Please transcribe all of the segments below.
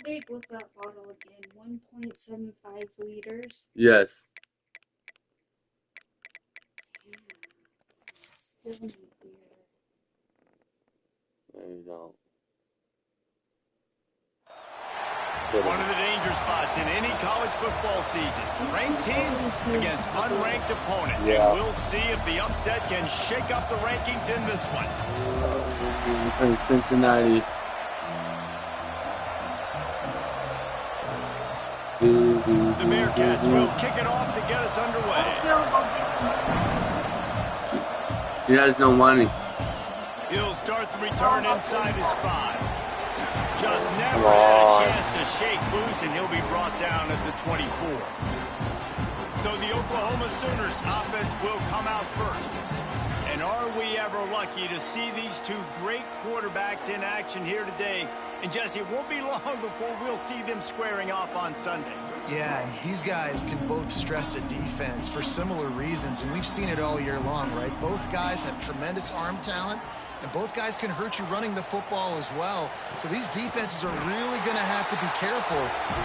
big was that bottle again? 1.75 liters? Yes. Damn. Still need beer. There you go. One of the danger spots in any college football season. Ranked team against unranked opponent. Yeah. And we'll see if the upset can shake up the rankings in this one. Cincinnati. The Bearcats will kick it off to get us underway. He has no money. He'll start the return inside his 5. Just never had a chance to shake loose, and he'll be brought down at the 24. So the Oklahoma Sooners offense will come out first. And are we ever lucky to see these two great quarterbacks in action here today? And Jesse, it won't be long before we'll see them squaring off on Sundays. Yeah, and these guys can both stress a defense for similar reasons, and we've seen it all year long, right? Both guys have tremendous arm talent, and both guys can hurt you running the football as well. So these defenses are really going to have to be careful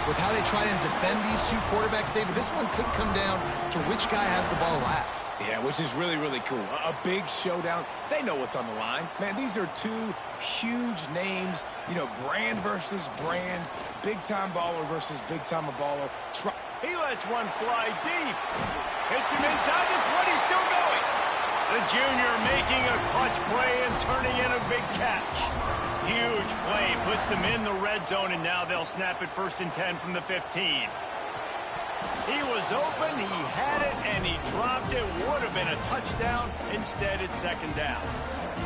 with how they try and defend these two quarterbacks, David. This one could come down to which guy has the ball last. Yeah, which is really, really cool. A big showdown. They know what's on the line. Man, these are two huge names. You know, brand versus brand. Big-time baller versus big-time baller. He lets one fly deep. Hits him inside the 20, still going. The junior making a clutch play and turning in a big catch. Huge play, puts them in the red zone, and now they'll snap it 1st and 10 from the 15. He was open, he had it, and he dropped it. Would have been a touchdown. Instead, it's 2nd down.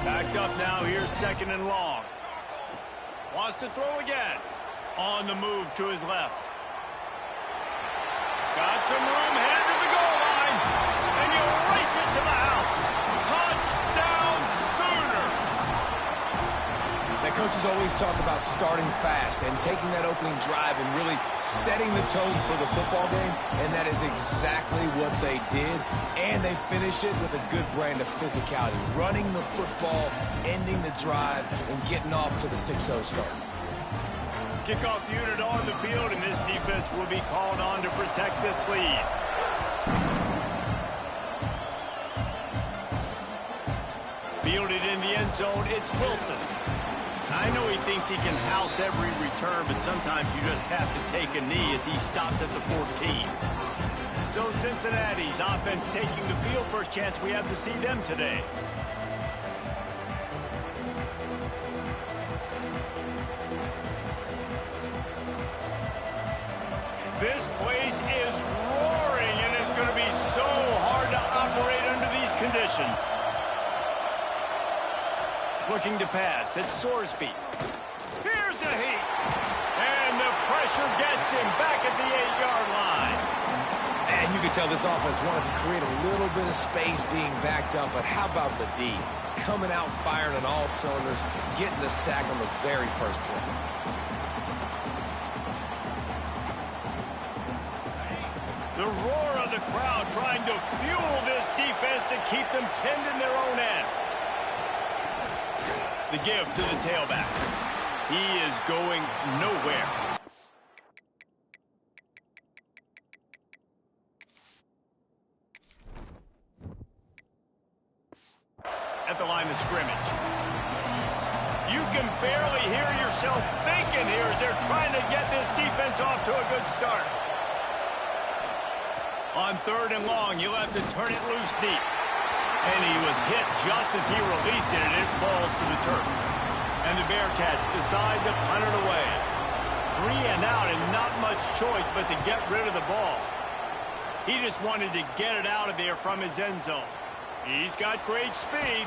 Backed up now, here's 2nd and long. Wants to throw again. On the move to his left. Got some room, headed to the goal line. And you race it to the house. Touchdown, Sooners! Now, coaches always talk about starting fast and taking that opening drive and really setting the tone for the football game, and that is exactly what they did, and they finish it with a good brand of physicality, running the football, ending the drive, and getting off to the 6-0 start. Kickoff unit on the field, and this defense will be called on to protect this lead. Fielded in the end zone, it's Wilson. I know he thinks he can house every return, but sometimes you just have to take a knee as he stopped at the 14. So Cincinnati's offense taking the field. First chance we have to see them today. This place is roaring, and it's going to be so hard to operate under these conditions. Looking to pass, it's Sorsby. Here's a heat. And the pressure gets him back at the 8-yard line. And you can tell this offense wanted to create a little bit of space being backed up, but how about the D? Coming out firing on all cylinders, getting the sack on the very first play. The roar of the crowd trying to fuel this defense to keep them pinned in their own end. The give to the tailback. He is going nowhere. At the line of scrimmage. You can barely hear yourself thinking here as they're trying to get this defense off to a good start. On 3rd and long, you'll have to turn it loose deep. And he was hit just as he released it, and it falls to the turf. And the Bearcats decide to punt it away. 3 and out, and not much choice but to get rid of the ball. He just wanted to get it out of there from his end zone. He's got great speed.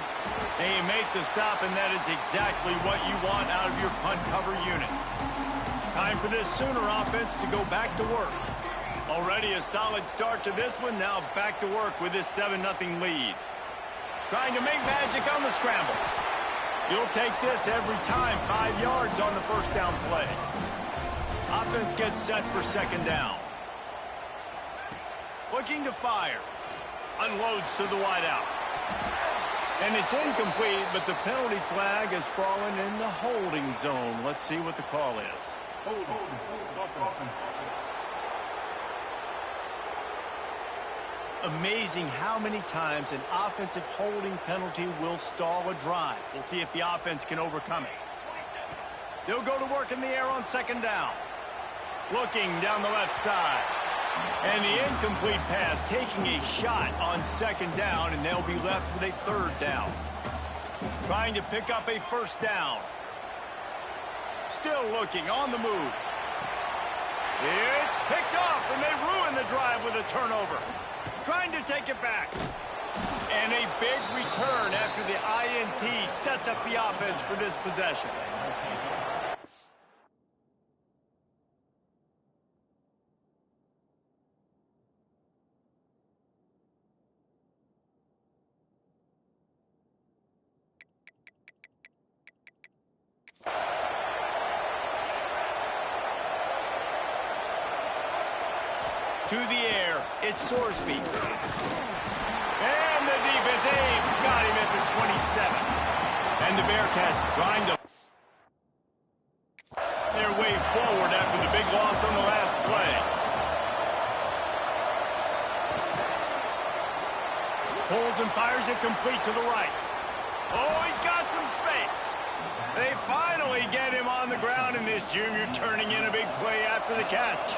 They make the stop, and that is exactly what you want out of your punt cover unit. Time for this Sooner offense to go back to work. Already a solid start to this one. Now back to work with this 7-0 lead. Trying to make magic on the scramble. You'll take this every time. 5 yards on the first down play. Offense gets set for 2nd down. Looking to fire. Unloads to the wideout. And it's incomplete, but the penalty flag has fallen in the holding zone. Let's see what the call is. Amazing how many times an offensive holding penalty will stall a drive. We'll see if the offense can overcome it. They'll go to work in the air on second down. Looking down the left side. And the incomplete pass taking a shot on second down, and they'll be left with a third down. Trying to pick up a first down. Still looking on the move. It's picked off, and they ruin the drive with a turnover. Trying to take it back. And a big return after the INT sets up the offense for this possession. To the air, it's Sorsby. And the defense got him at the 27. And the Bearcats trying to their way forward after the big loss on the last play. Pulls and fires it complete to the right. Oh, he's got some space. They finally get him on the ground, and this junior turning in a big play after the catch.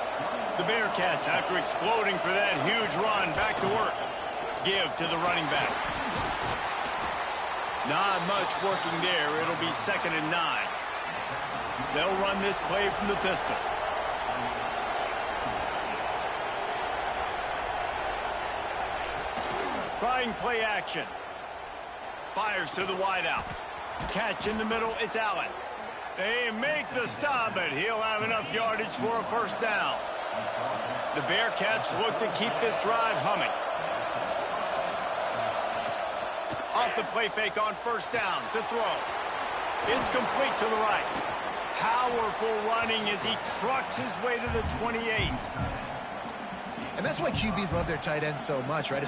The Bearcats, after exploding for that huge run, back to work. Give to the running back. Not much working there. It'll be 2nd and 9. They'll run this play from the pistol. Trying play action. Fires to the wideout. Catch in the middle, it's Allen. They make the stop, but he'll have enough yardage for a first down. The Bearcats look to keep this drive humming. Off the play fake on first down to throw. It's complete to the right. Powerful running as he trucks his way to the 28. And that's why QBs love their tight ends so much, right?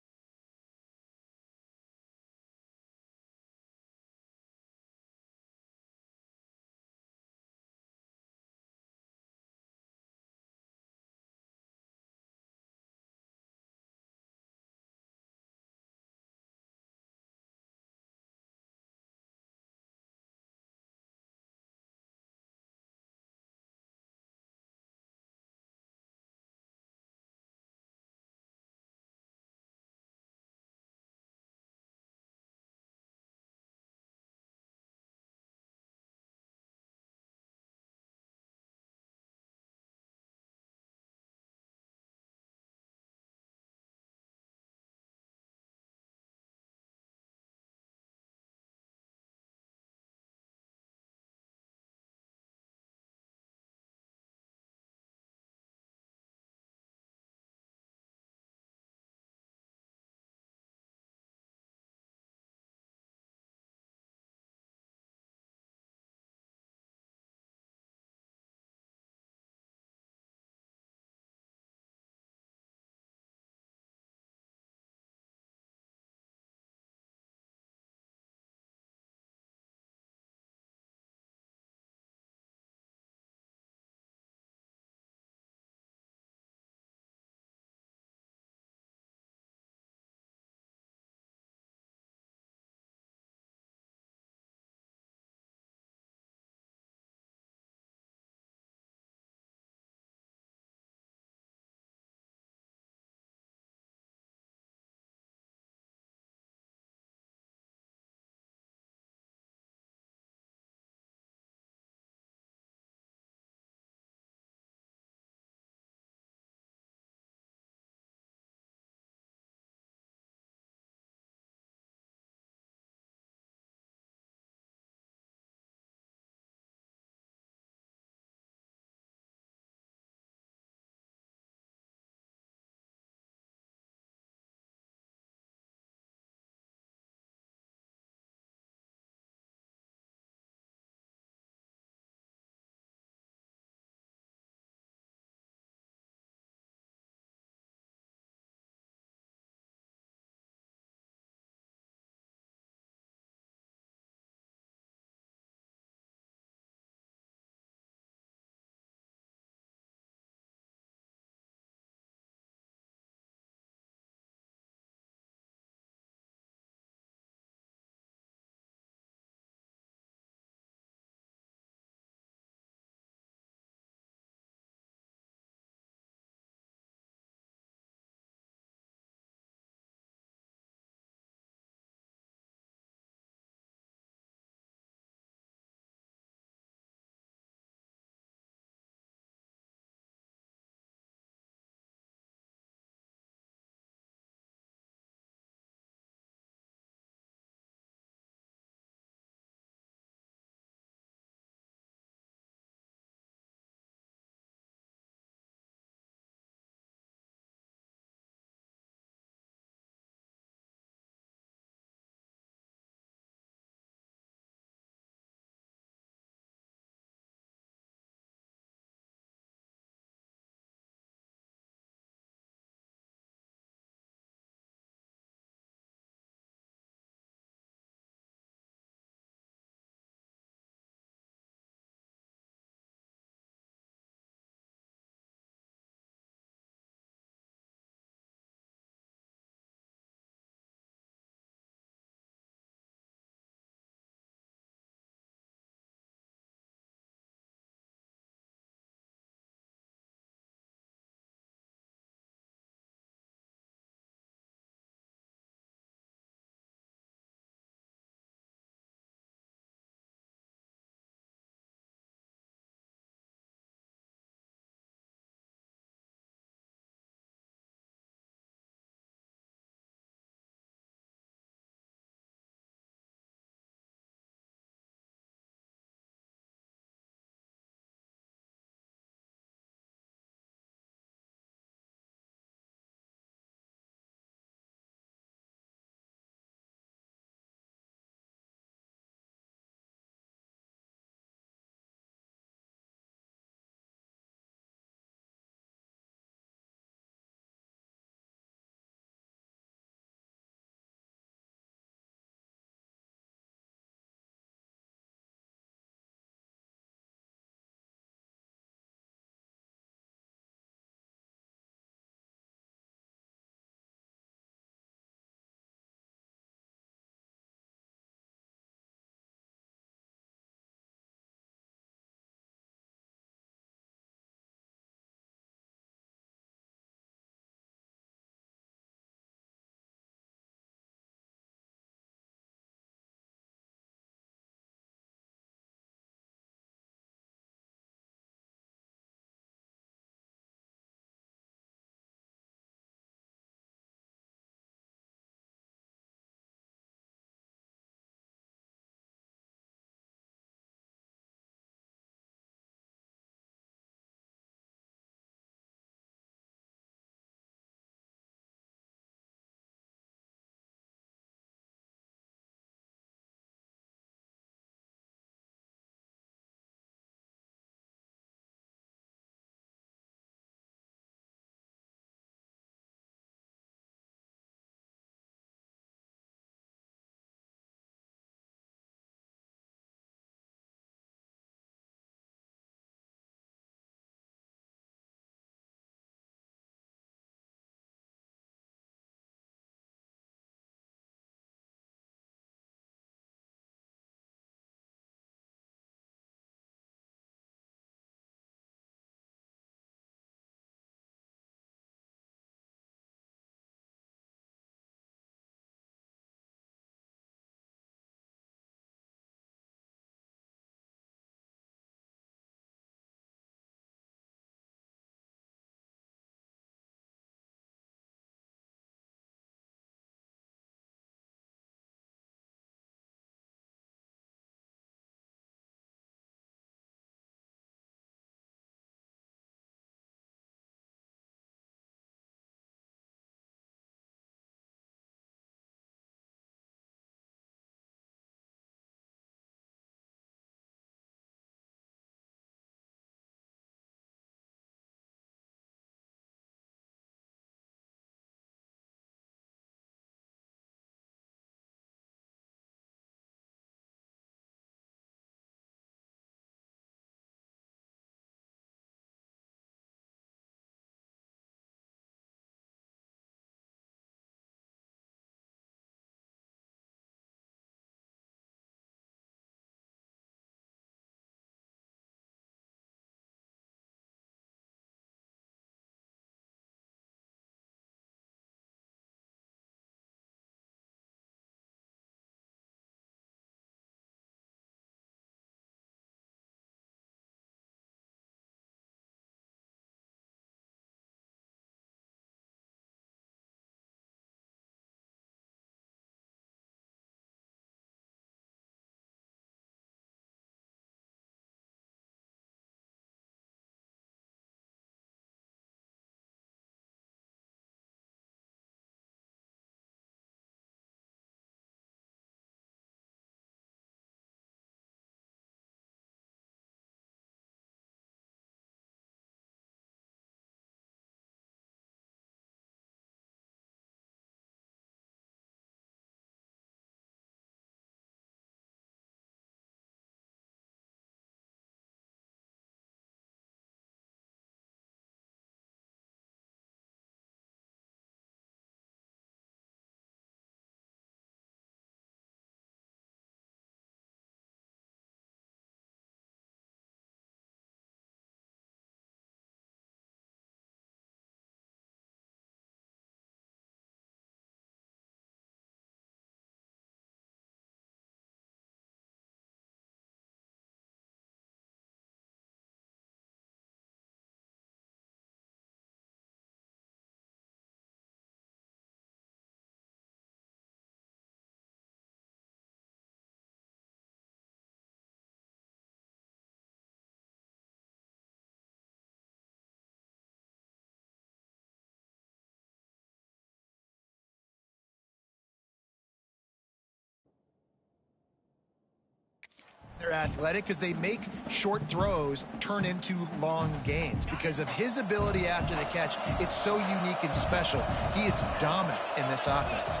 They're athletic because they make short throws turn into long gains. Because of his ability after the catch, it's so unique and special. He is dominant in this offense.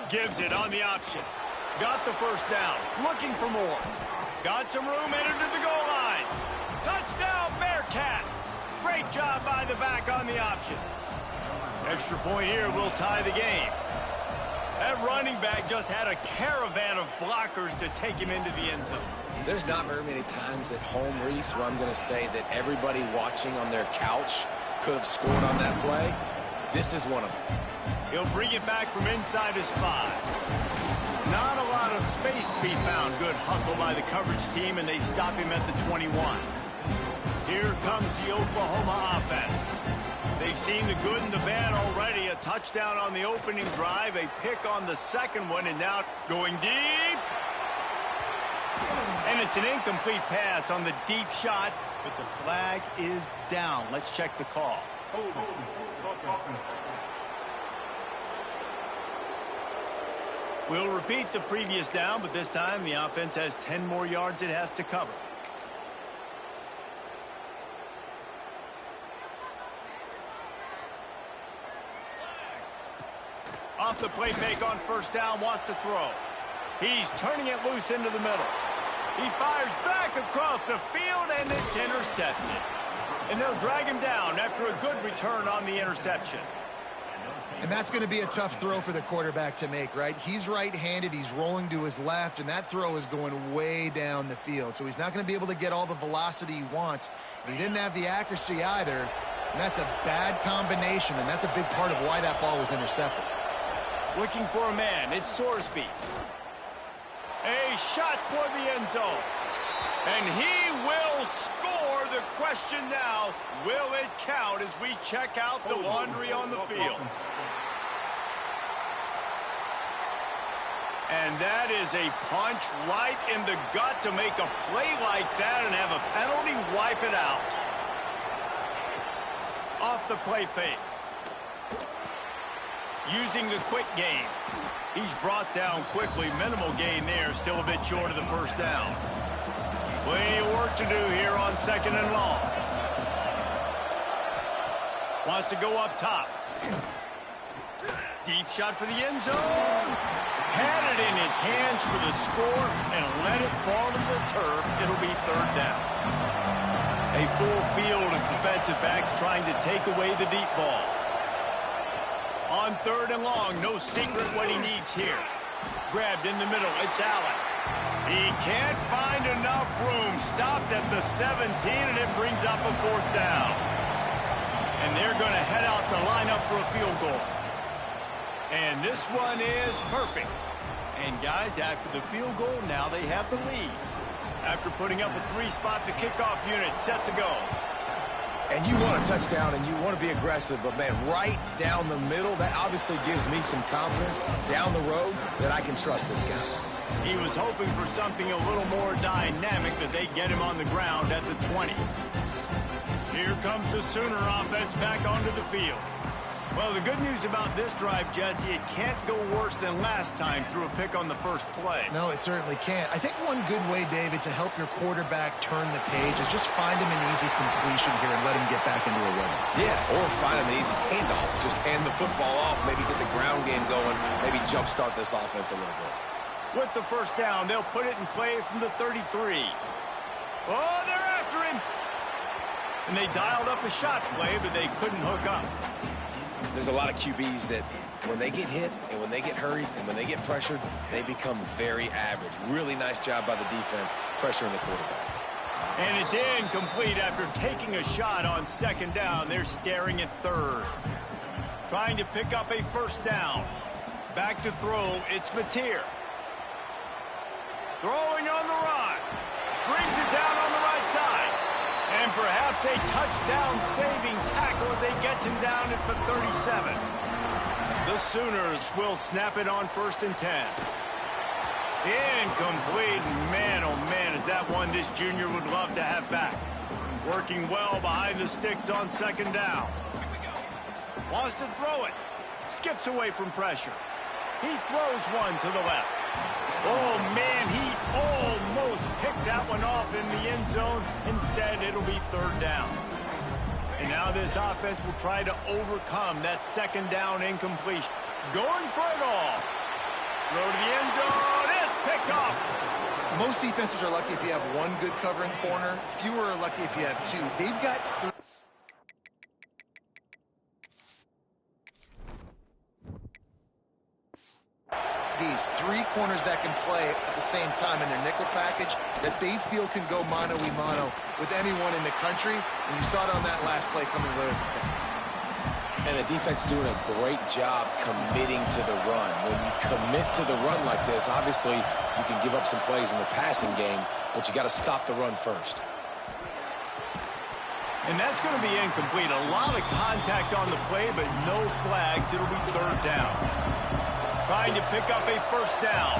Gives it on the option. Got the first down. Looking for more. Got some room, entered to the goal line. Touchdown, Bearcats. Great job by the back on the option. Extra point here will tie the game. That running back just had a caravan of blockers to take him into the end zone. There's not very many times at home, Reese, where I'm going to say that everybody watching on their couch could have scored on that play. This is one of them. He'll bring it back from inside his 5. Not a lot of space to be found. Good hustle by the coverage team, and they stop him at the 21. Here comes the Oklahoma offense. They've seen the good and the bad already. A touchdown on the opening drive, a pick on the second one, and now going deep. And it's an incomplete pass on the deep shot, but the flag is down. Let's check the call. We'll repeat the previous down, but this time the offense has 10 more yards it has to cover. Off the play fake on first down, wants to throw. He's turning it loose into the middle. He fires back across the field, and it's intercepted. And they'll drag him down after a good return on the interception. And that's going to be a tough throw for the quarterback to make, right? He's right-handed, he's rolling to his left, and that throw is going way down the field. So he's not going to be able to get all the velocity he wants. And he didn't have the accuracy either. And that's a bad combination, and that's a big part of why that ball was intercepted. Looking for a man, it's Sorsby. A shot toward the end zone. And he will score. The question now, will it count as we check out the laundry on the field? And that is a punch right in the gut to make a play like that and have a penalty wipe it out. Off the play fake. Using the quick game. He's brought down quickly. Minimal gain there. Still a bit short of the first down. Plenty of work to do here on 2nd and long. Wants to go up top. Deep shot for the end zone. Had it in his hands for the score and let it fall to the turf. It'll be 3rd down. A full field of defensive backs trying to take away the deep ball. On 3rd and long, no secret what he needs here. Grabbed in the middle, it's Allen. He can't find enough room. Stopped at the 17, and it brings up a 4th down. And they're going to head out to line up for a field goal. And this one is perfect. And guys, after the field goal, now they have the lead. After putting up a 3-spot, the kickoff unit set to go. And you want a touchdown and you want to be aggressive, but man, right down the middle, that obviously gives me some confidence down the road that I can trust this guy. He was hoping for something a little more dynamic, that they get him on the ground at the 20. Here comes the Sooner offense back onto the field. Well, the good news about this drive, Jesse, it can't go worse than last time through a pick on the first play. No, it certainly can't. I think one good way, David, to help your quarterback turn the page is just find him an easy completion here and let him get back into a rhythm. Yeah, or find him an easy handoff. Just hand the football off, maybe get the ground game going, maybe jumpstart this offense a little bit. With the first down, they'll put it in play from the 33. Oh, they're after him. And they dialed up a shot play, but they couldn't hook up. There's a lot of QBs that when they get hit and when they get hurried and when they get pressured, they become very average. Really nice job by the defense pressuring the quarterback. And it's incomplete after taking a shot on 2nd down. They're staring at 3rd. Trying to pick up a first down. Back to throw, it's Mateer. Throwing on the run. Brings it down on the right side. And perhaps a touchdown-saving tackle as they get him down at the 37. The Sooners will snap it on 1st and 10. Incomplete. Man, oh man, is that one this junior would love to have back. Working well behind the sticks on 2nd down. Wants to throw it. Skips away from pressure. He throws one to the left. Oh, man, he almost picked that one off in the end zone. Instead, it'll be third down. And now this offense will try to overcome that second down incompletion. Going for it all. Throw to the end zone. It's picked off. Most defenses are lucky if you have one good covering corner. Fewer are lucky if you have two. They've got three. These three corners that can play at the same time in their nickel package that they feel can go mano-a-mano with anyone in the country. And you saw it on that last play coming right at the pick. And the defense doing a great job committing to the run. When you commit to the run like this, obviously you can give up some plays in the passing game, but you got to stop the run first. And that's going to be incomplete. A lot of contact on the play, but no flags. It'll be third down. Trying to pick up a first down.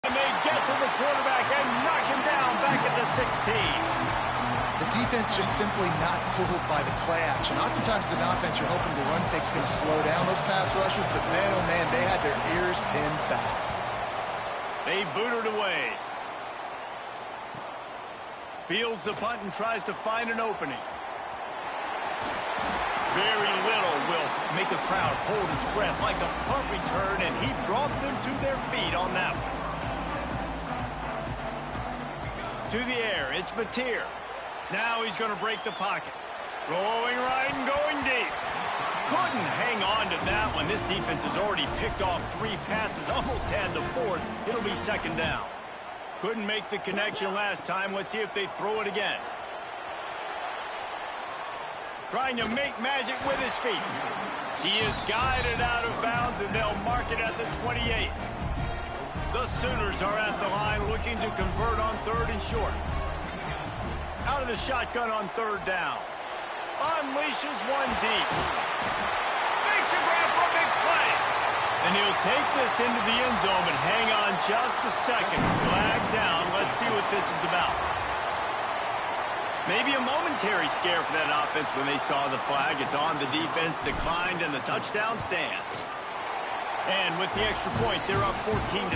And they get to the quarterback and knock him down back at the 16. The defense just simply not fooled by the play action. Oftentimes, as an offense, you're hoping the run fake's going to slow down those pass rushers, but man, oh man, they had their ears pinned back. They booted away. Fields the punt and tries to find an opening. Very little will make a crowd hold its breath like a punt return, and he brought them to their feet on that one. To the air, it's Mateer. Now he's going to break the pocket. Rolling right and going deep. Couldn't hang on to that one. This defense has already picked off 3 passes, almost had the 4th. It'll be second down. Couldn't make the connection last time. Let's see if they throw it again. Trying to make magic with his feet. He is guided out of bounds, and they'll mark it at the 28. The Sooners are at the line looking to convert on third and short. Out of the shotgun on third down. Unleashes one deep. Makes a grab for a big play. And he'll take this into the end zone, but hang on just a second. Flag down. Let's see what this is about. Maybe a momentary scare for that offense when they saw the flag. It's on the defense, declined, and the touchdown stands. And with the extra point, they're up 14-10.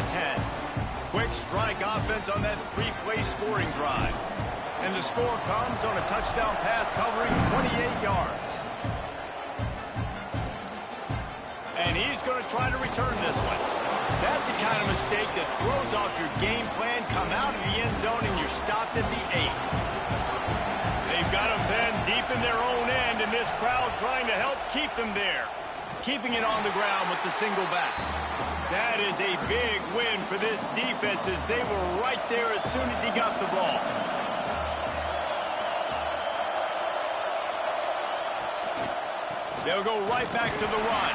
Quick strike offense on that 3-play scoring drive. And the score comes on a touchdown pass covering 28 yards. And he's going to try to return this one. That's the kind of mistake that throws off your game plan. Come out of the end zone and you're stopped at the 8. They've got them then deep in their own end, and this crowd trying to help keep them there. Keeping it on the ground with the single back. That is a big win for this defense as they were right there as soon as he got the ball. They'll go right back to the run.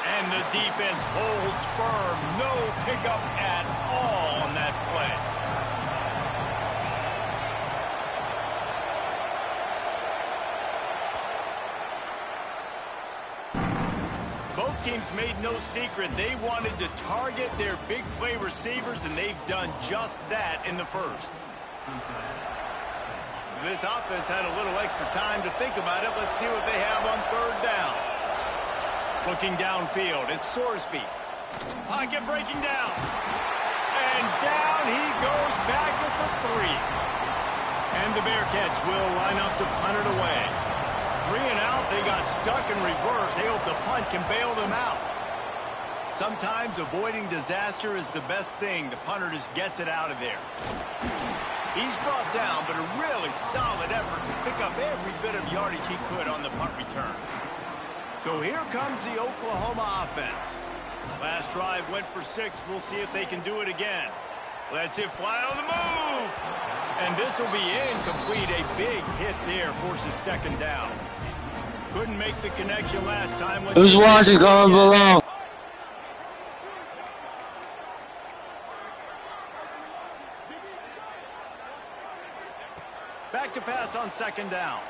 And the defense holds firm. No pickup at all on that play. Both teams made no secret they wanted to target their big play receivers, and they've done just that in the first. This offense had a little extra time to think about it. Let's see what they have on third down. Looking downfield, it's Sorsby. Pocket breaking down. And down he goes back at the 3. And the Bearcats will line up to punt it away. 3 and out, they got stuck in reverse. They hope the punt can bail them out. Sometimes avoiding disaster is the best thing. The punter just gets it out of there. He's brought down, but a really solid effort to pick up every bit of yardage he could on the punt return. So here comes the Oklahoma offense. Last drive went for 6. We'll see if they can do it again. Lets it fly on the move. And this will be incomplete. A big hit there forces second down. Couldn't make the connection last time. Who's watching? Comment below. Back to pass on second down.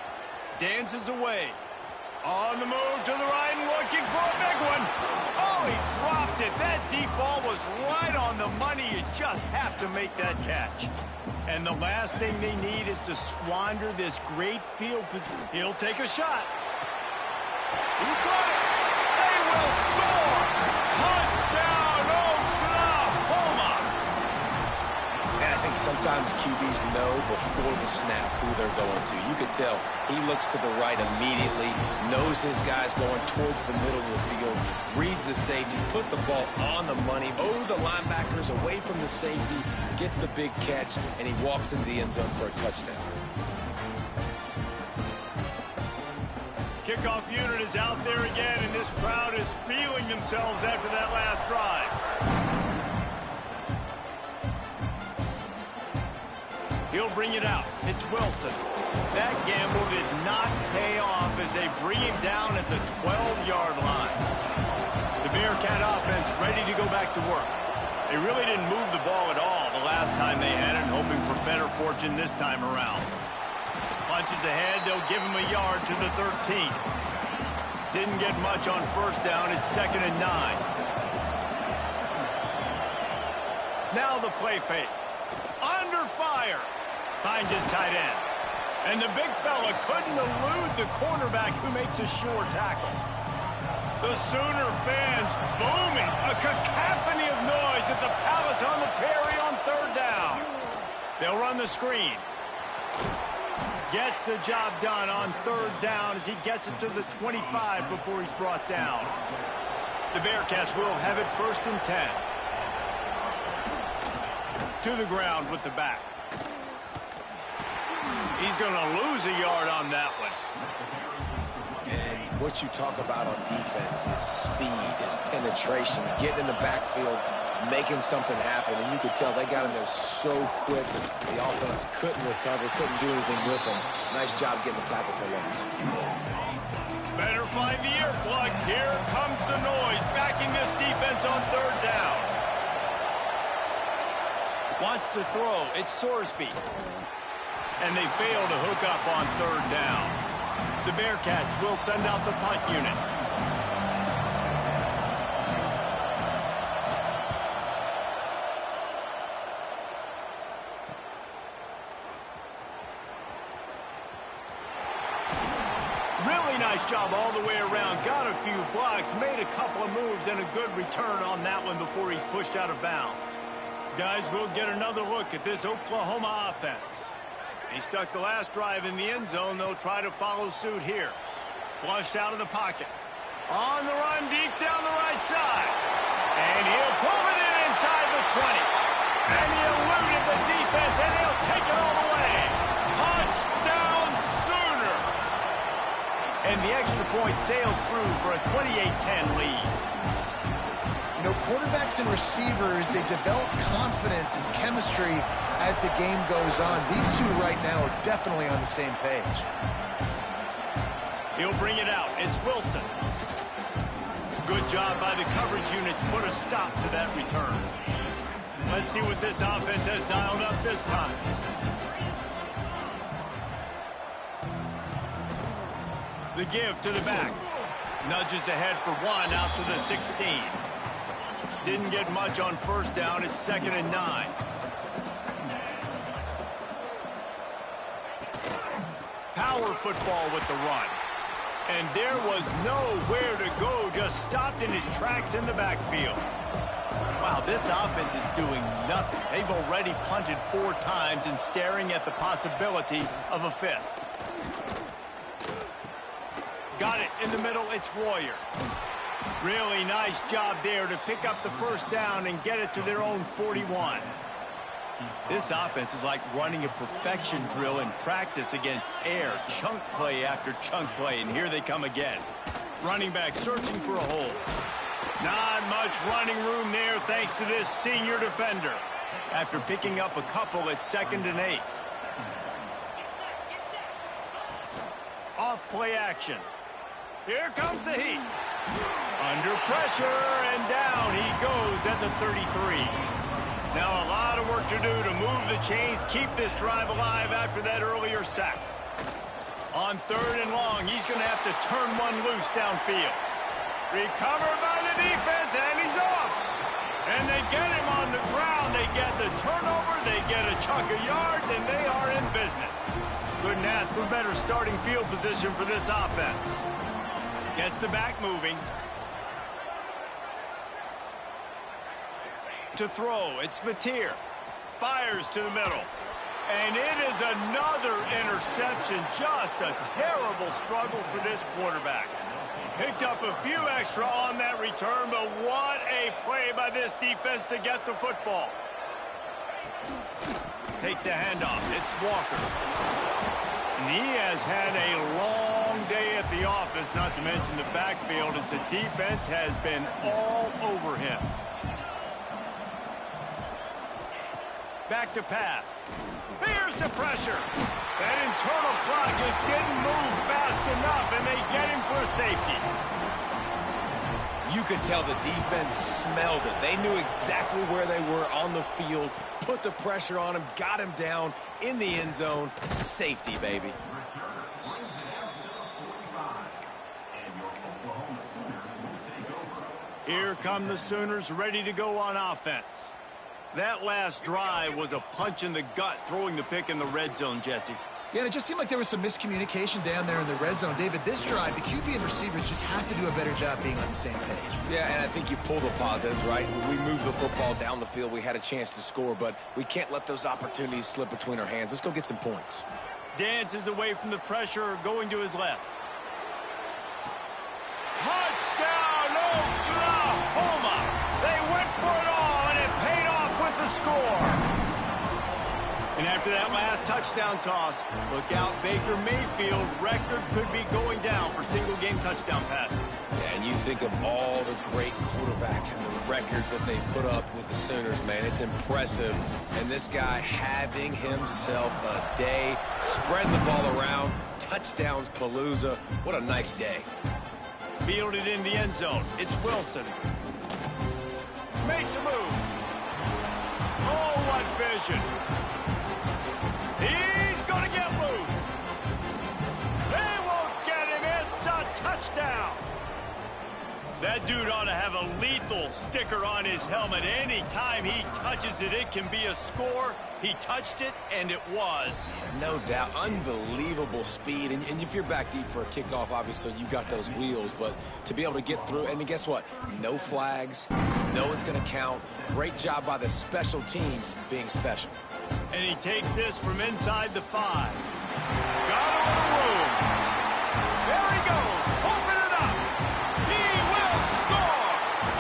Dances away. On the move to the right and looking for a big one. Oh, he dropped it. That deep ball was right on the money. You just have to make that catch. And the last thing they need is to squander this great field position. He'll take a shot. He got it. They will score. Touchdown, Oklahoma. And I think sometimes QBs know before the snap who they're going to. You could tell he looks to the right immediately, knows his guy's going towards the middle of the field, reads the safety, put the ball on the money, over the linebackers, away from the safety, gets the big catch, and he walks into the end zone for a touchdown. Kickoff unit is out there again, and this crowd is feeling themselves after that last drive. He'll bring it out. It's Wilson. That gamble did not pay off as they bring him down at the 12-yard line. The Bearcat offense ready to go back to work. They really didn't move the ball at all the last time they had it, hoping for better fortune this time around. Punches ahead, they'll give him a yard to the 13. Didn't get much on first down. It's 2nd and 9. Now the play fake. Under fire. Finds his tight end. And the big fella couldn't elude the cornerback who makes a sure tackle. The Sooner fans booming. A cacophony of noise at the Palace on the Prairie on 3rd down. They'll run the screen. Gets the job done on 3rd down as he gets it to the 25 before he's brought down. The Bearcats will have it 1st and 10. To the ground with the back. He's going to lose a yard on that one. And what you talk about on defense is speed, is penetration, getting in the backfield, making something happen. And you could tell they got in there so quick. The offense couldn't recover, couldn't do anything with them. Nice job getting the tackle for loss. Better find the earplugs. Here comes the noise, backing this defense on 3rd down. Wants to throw. It's Sorsby. And they fail to hook up on 3rd down. The Bearcats will send out the punt unit. Really nice job all the way around. Got a few blocks, made a couple of moves, and a good return on that one before he's pushed out of bounds. Guys, we'll get another look at this Oklahoma offense. He stuck the last drive in the end zone. They'll try to follow suit here. Flushed out of the pocket. On the run deep down the right side. And he'll pull it in inside the 20. And he eluded the defense, and he'll take it all the way. Touchdown Sooners! And the extra point sails through for a 28-10 lead. You know, quarterbacks and receivers, they develop confidence and chemistry as the game goes on. These two right now are definitely on the same page. He'll bring it out. It's Wilson. Good job by the coverage unit to put a stop to that return. Let's see what this offense has dialed up this time. The give to the back. Nudges ahead for one out to the 16. Didn't get much on first down. It's 2nd and 9. Power football with the run. And there was nowhere to go. Just stopped in his tracks in the backfield. Wow, this offense is doing nothing. They've already punted 4 times and staring at the possibility of a 5th. Got it in the middle. It's Royer. Really nice job there to pick up the first down and get it to their own 41. This offense is like running a perfection drill in practice against air. Chunk play after chunk play, and here they come again. Running back searching for a hole. Not much running room there thanks to this senior defender. After picking up a couple, it's 2nd and 8. Off play action. Here comes the heat. Under pressure, and down he goes at the 33. Now a lot of work to do to move the chains, keep this drive alive after that earlier sack. On 3rd and long, he's going to have to turn one loose downfield. Recovered by the defense, and he's off. And they get him on the ground. They get the turnover, they get a chunk of yards, and they are in business. Couldn't ask for better starting field position for this offense. Gets the back moving. To throw, it's Mateer. Fires to the middle. And it is another interception. Just a terrible struggle for this quarterback. Picked up a few extra on that return, but what a play by this defense to get the football. Takes the handoff. It's Walker. And he has had a long day at the office, not to mention the backfield, as the defense has been all over him. Back to pass. Here's the pressure. That internal clock just didn't move fast enough, and they get him for a safety. You could tell the defense smelled it. They knew exactly where they were on the field, put the pressure on him, got him down in the end zone. Safety, baby. Here come the Sooners ready to go on offense. That last drive was a punch in the gut, throwing the pick in the red zone, Jesse. Yeah, and it just seemed like there was some miscommunication down there in the red zone. David, this drive, the QB and receivers just have to do a better job being on the same page. Yeah, and I think you pull the positives, right? We moved the football down the field. We had a chance to score, but we can't let those opportunities slip between our hands. Let's go get some points. Dances away from the pressure, going to his left. Touchdown, Oklahoma! They went for it all, and it paid off with the score. And after that last touchdown toss, look out, Baker Mayfield record could be going down for single-game touchdown passes. Yeah, and you think of all the great quarterbacks and the records that they put up with the Sooners, man. It's impressive. And this guy having himself a day, spreading the ball around, touchdowns palooza. What a nice day. Fielded in the end zone. It's Wilson. Makes a move. Oh, what vision. He's going to get loose. They won't get him. It's a touchdown. That dude ought to have a lethal sticker on his helmet. Anytime he touches it, it can be a score. He touched it, and it was. No doubt. Unbelievable speed. And if you're back deep for a kickoff, obviously you got those wheels. But to be able to get through, and guess what? No flags. No, it's going to count. Great job by the special teams being special. And he takes this from inside the 5. Got a little room. There he goes. Open it up. He will score.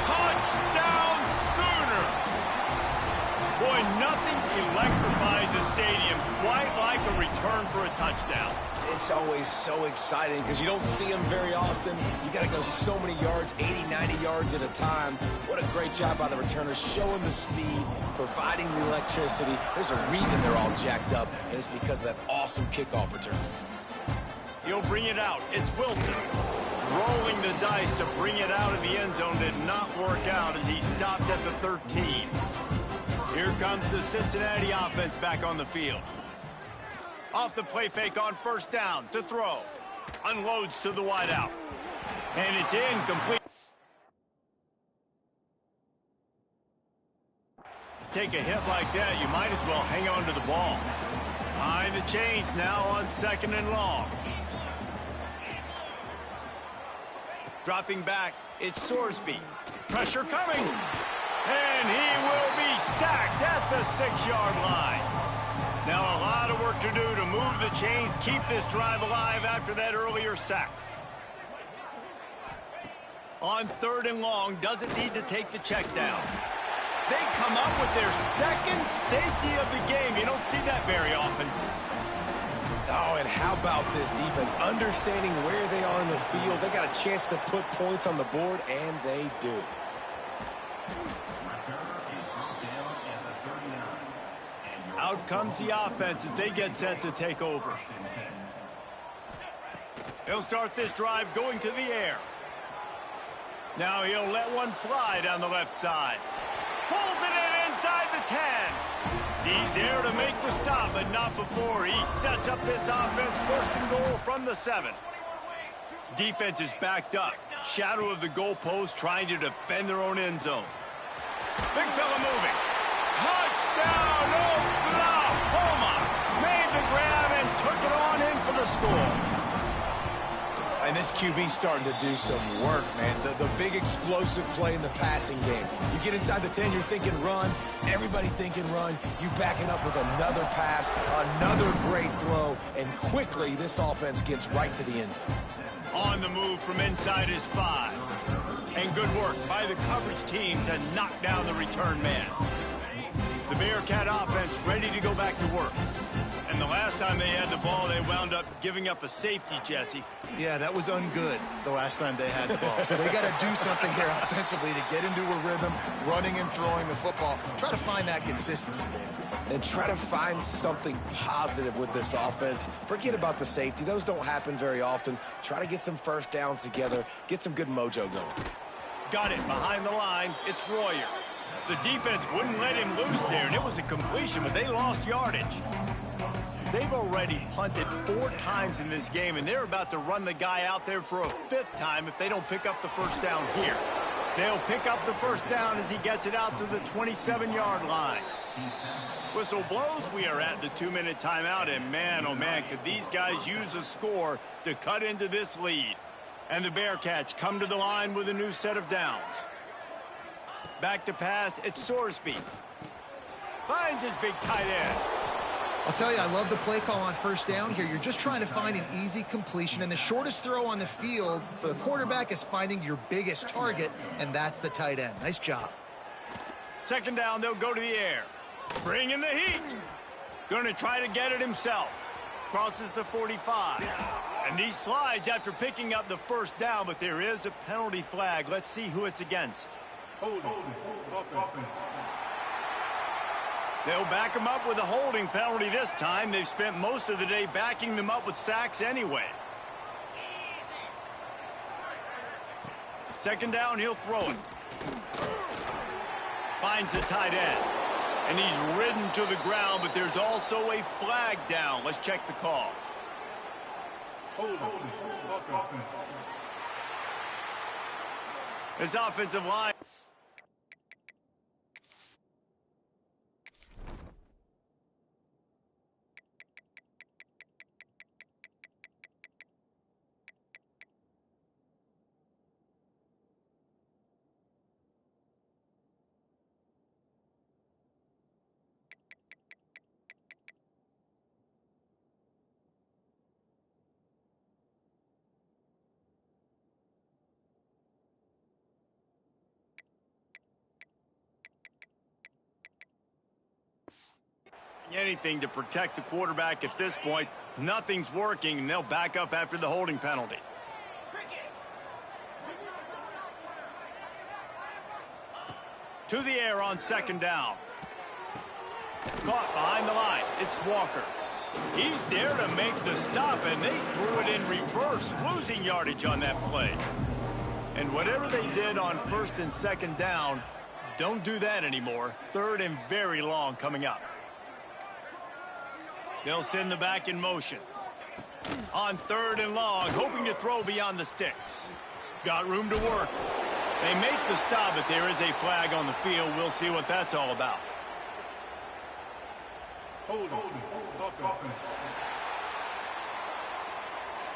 Touchdown Sooners. Boy, nothing electrifies a stadium quite like a return for a touchdown. It's always so exciting because you don't see them very often. You got to go so many yards, 80, 90 yards at a time. What a great job by the returners, showing the speed, providing the electricity. There's a reason they're all jacked up, and it's because of that awesome kickoff return. He'll bring it out. It's Wilson. Rolling the dice to bring it out of the end zone did not work out as he stopped at the 13. Here comes the Cincinnati offense back on the field. Off the play fake on first down to throw. Unloads to the wideout. And it's incomplete. Take a hit like that, you might as well hang on to the ball. Behind the chains now on 2nd and long. Dropping back, it's Sorsby. Pressure coming. And he will be sacked at the 6-yard line. Now a lot of work to do to move the chains, keep this drive alive after that earlier sack. On 3rd and long, doesn't need to take the check down. They come up with their second safety of the game. You don't see that very often. Oh, and how about this defense? Understanding where they are in the field. They got a chance to put points on the board, and they do. Out comes the offense as they get set to take over. He'll start this drive going to the air. Now he'll let one fly down the left side. Pulls it in inside the 10. He's there to make the stop, but not before. He sets up this offense 1st and goal from the 7. Defense is backed up. Shadow of the goalpost trying to defend their own end zone. Big fella moving. Touchdown, Oklahoma! Made the grab and took it on in for the score. And this QB's starting to do some work, man. The big explosive play in the passing game. You get inside the 10, you're thinking run. Everybody thinking run. You back it up with another pass, another great throw, and quickly this offense gets right to the end zone. On the move from inside his 5. And good work by the coverage team to knock down the return man. The Bearcat offense ready to go back to work. And the last time they had the ball, they wound up giving up a safety, Jesse. Yeah, that was ungood the last time they had the ball. So they got to do something here offensively to get into a rhythm, running and throwing the football. Try to find that consistency, David. And try to find something positive with this offense. Forget about the safety. Those don't happen very often. Try to get some first downs together, get some good mojo going. Got it behind the line. It's Royer. The defense wouldn't let him loose there, and it was a completion, but they lost yardage. They've already punted 4 times in this game, and they're about to run the guy out there for a 5th time if they don't pick up the first down here. They'll pick up the first down as he gets it out to the 27-yard line. Whistle blows. We are at the 2-minute timeout, and man, oh man, could these guys use a score to cut into this lead. And the Bearcats come to the line with a new set of downs. Back to pass, it's Sorsby. Finds his big tight end. I'll tell you, I love the play call on first down here. You're just trying to find an easy completion, and the shortest throw on the field for the quarterback is finding your biggest target, and that's the tight end. Nice job. Second down, they'll go to the air. Bring in the heat. Going to try to get it himself. Crosses the 45. And he slides after picking up the first down, but there is a penalty flag. Let's see who it's against. They'll back him up with a holding penalty this time. They've spent most of the day backing them up with sacks anyway. Second down, he'll throw it. Finds the tight end. And he's ridden to the ground, but there's also a flag down. Let's check the call. This offensive line. Anything to protect the quarterback at this point. Nothing's working, and they'll back up after the holding penalty. To the air on second down. Caught behind the line. It's Walker. He's there to make the stop, and they threw it in reverse, losing yardage on that play. And whatever they did on first and second down, don't do that anymore. Third and very long coming up. They'll send the back in motion. On third and long, hoping to throw beyond the sticks. Got room to work. They make the stop, but there is a flag on the field. We'll see what that's all about.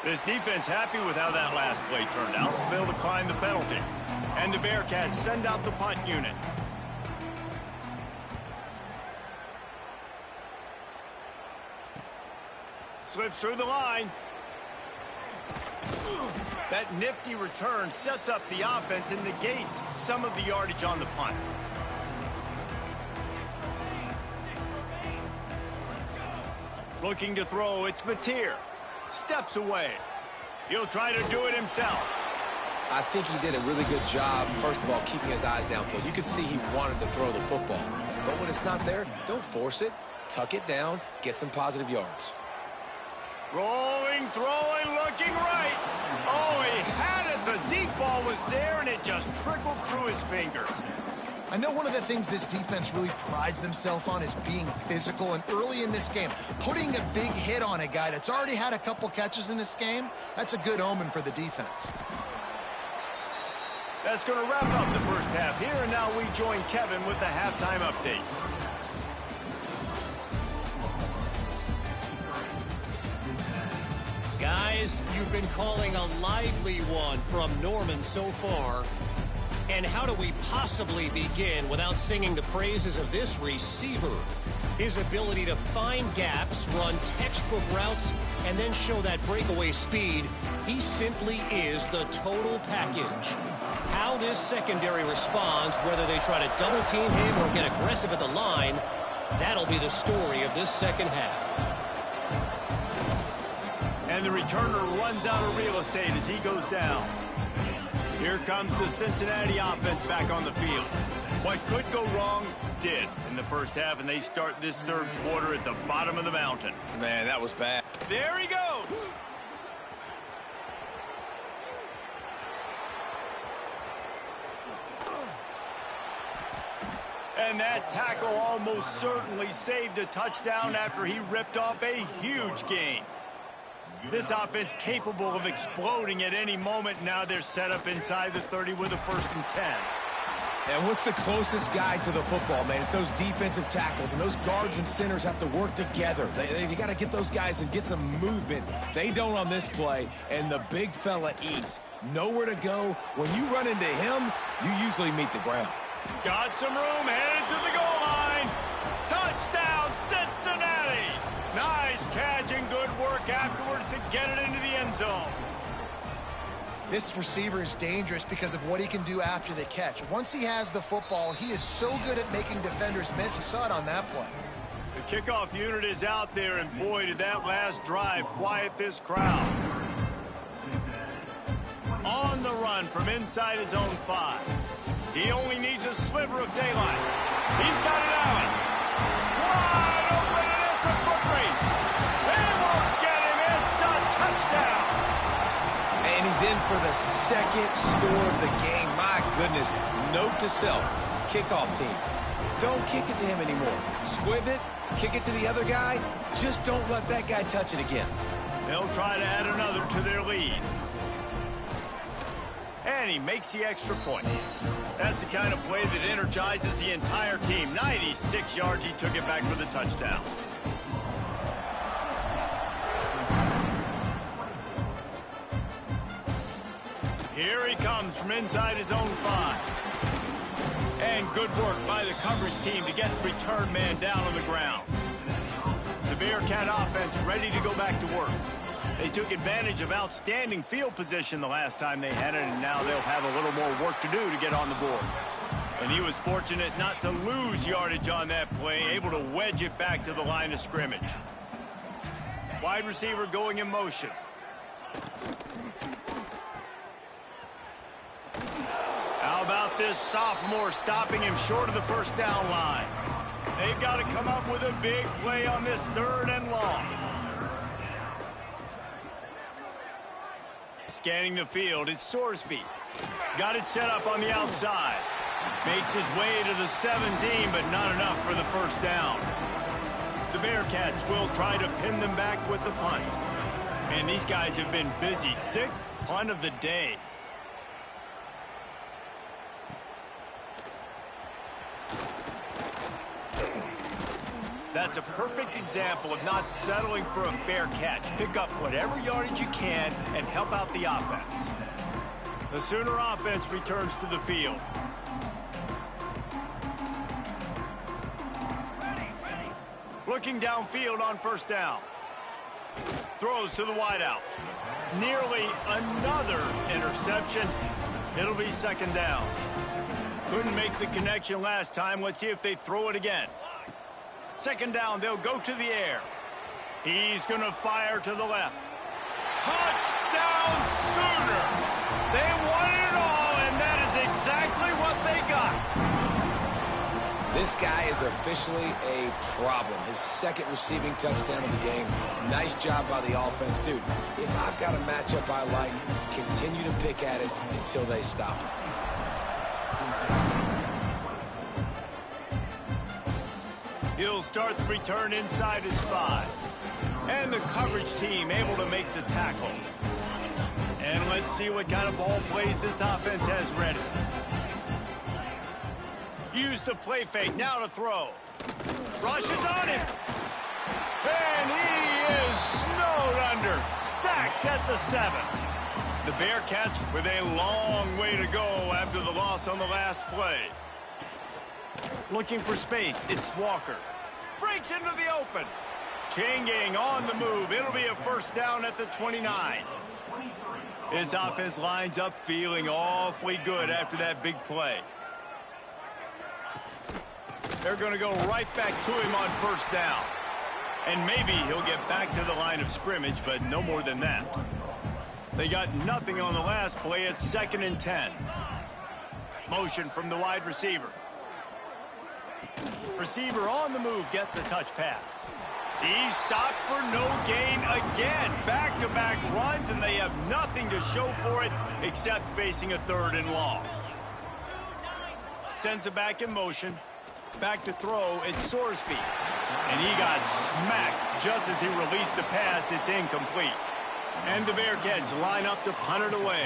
This defense happy with how that last play turned out, so they'll decline the penalty. And the Bearcats send out the punt unit. Slips through the line. That nifty return sets up the offense and negates some of the yardage on the punt. Looking to throw, it's Mateer. Steps away. He'll try to do it himself. I think he did a really good job, first of all, keeping his eyes downfield. You could see he wanted to throw the football. But when it's not there, don't force it. Tuck it down, get some positive yards. Rolling, throwing, looking right. Oh, he had it. The deep ball was there, and it just trickled through his fingers. I know one of the things this defense really prides themselves on is being physical, and early in this game, putting a big hit on a guy that's already had a couple catches in this game, that's a good omen for the defense. That's going to wrap up the first half here, and now we join Kevin with the halftime update. Guys, you've been calling a lively one from Norman so far. And how do we possibly begin without singing the praises of this receiver? His ability to find gaps, run textbook routes, and then show that breakaway speed. He simply is the total package. How this secondary responds, whether they try to double team him or get aggressive at the line, that'll be the story of this second half. And the returner runs out of real estate as he goes down. Here comes the Cincinnati offense back on the field. What could go wrong did in the first half, and they start this third quarter at the bottom of the mountain. Man, that was bad. There he goes. And that tackle almost certainly saved a touchdown after he ripped off a huge gain. This offense capable of exploding at any moment. Now they're set up inside the 30 with a 1st and 10. And what's the closest guy to the football, man? It's those defensive tackles, and those guards and centers have to work together. You got to get those guys and get some movement. They don't on this play, and the big fella eats. Nowhere to go. When you run into him, you usually meet the ground. Got some room, headed to the goal line. Touchdown, Cincinnati! Nice catch and good work afterwards to get it into the end zone. This receiver is dangerous because of what he can do after the catch. Once he has the football, he is so good at making defenders miss. You saw it on that play. The kickoff unit is out there, and boy, did that last drive quiet this crowd. On the run from inside his own 5. He only needs a sliver of daylight. He's got it out. Wide open, and it's a foot race. They won't get him. It's a touchdown. And he's in for the second score of the game. My goodness. Note to self, kickoff team. Don't kick it to him anymore. Squib it, kick it to the other guy. Just don't let that guy touch it again. They'll try to add another to their lead. And he makes the extra point. That's the kind of play that energizes the entire team. 96 yards, he took it back for the touchdown. Here he comes from inside his own 5. And good work by the coverage team to get the return man down on the ground. The Bearcat offense ready to go back to work. They took advantage of outstanding field position the last time they had it, and now they'll have a little more work to do to get on the board. And he was fortunate not to lose yardage on that play, able to wedge it back to the line of scrimmage. Wide receiver going in motion. How about this sophomore stopping him short of the 1st down line? They've got to come up with a big play on this 3rd and long. Scanning the field, it's Sorsby. Got it set up on the outside. Makes his way to the 17, but not enough for the 1st down. The Bearcats will try to pin them back with the punt. And these guys have been busy. 6th punt of the day. That's a perfect example of not settling for a fair catch. Pick up whatever yardage you can and help out the offense. The Sooner offense returns to the field. Looking downfield on 1st down. Throws to the wideout. Nearly another interception. It'll be 2nd down. Couldn't make the connection last time. Let's see if they throw it again. 2nd down, they'll go to the air. He's going to fire to the left. Touchdown Sooners! They won it all, and that is exactly what they got. This guy is officially a problem. His 2nd receiving touchdown of the game. Nice job by the offense. Dude, if I've got a matchup I like, continue to pick at it until they stop it. He'll start the return inside his 5. And the coverage team able to make the tackle. And let's see what kind of ball plays this offense has ready. Use the play fake, now to throw. Rushes on him. And he is snowed under. sacked at the 7. The Bearcats with a long way to go after the loss on the last play. Looking for space, it's Walker. Breaks into the open. Changing on the move. It'll be a first down at the 29. His offense lines up feeling awfully good after that big play. They're going to go right back to him on first down. And maybe he'll get back to the line of scrimmage, but no more than that. They got nothing on the last play. It's 2nd and 10. Motion from the wide receiver. Receiver on the move gets the touch pass. He's stopped for no gain again. Back-to-back runs, and they have nothing to show for it except facing a 3rd and long. Sends it back in motion. Back to throw, it's Sorsby. And he got smacked just as he released the pass. It's incomplete. And the Bearcats line up to punt it away.